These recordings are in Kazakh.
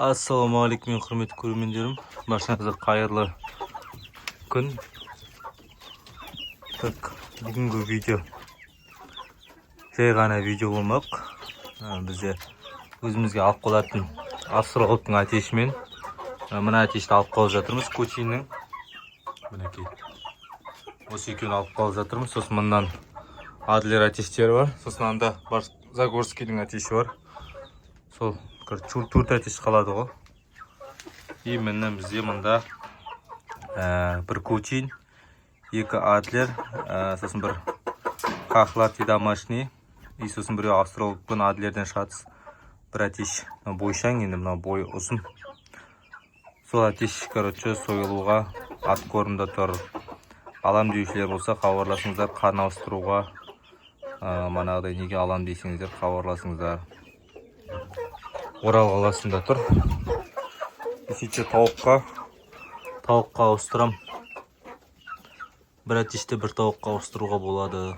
Ассалаумағалейкум, құрметті көрермендерім. Баршаңызға қайырлы күн. Так, бүгінгі видео жай ғана видео болмақ. Бізде өзімізге алып қалатын австралықтың атешімен мына атешті алып қалып жатырмыз. Кучиннің мінекей осы екеуін алып қалып жатырмыз. Сосын мындан Адлер атештері бар. Сосын анда Загорскийдің атеші бар. Сол төрт атеш қалады ғой. И міне бізде мұнда бір Кучин, екі Адлер, сосын бір Хохлатый домашний, и сосын біреу австралықпен Адлерден шығатыз бір атеш. Бойшаң, енді мынау бойы ұзын. Сол атеш, короче, сойылуға ат қорында тұр. Алам деушілер болса хабарласыңыздар, қан ауыстыруға. Манағыдай неге алам дейсіңіздер, хабарласыңыздар. Орал қаласында тұр. Еще тауыққа ауыстырам. Бір атеште бір тауыққа ауыстыруға болады.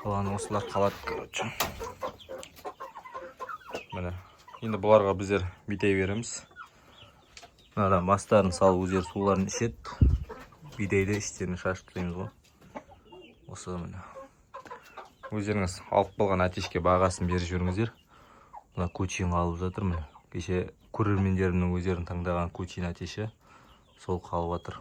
Қаланы осылар қалады, короче. Міне. Енді бұларға біздер бидай береміз. Мына мастарын салып өздері суларын ішеді. Бидайды іштерін шашып тастаймыз ғой. Осы міне. Өздеріңіз алып қалған атешке бағасын беріп жүріңіздер. Мына Кучин қалып жатыр. Міне кеше көрермендерімнің өздерін таңдаған Кучин атеші сол қалып жатыр.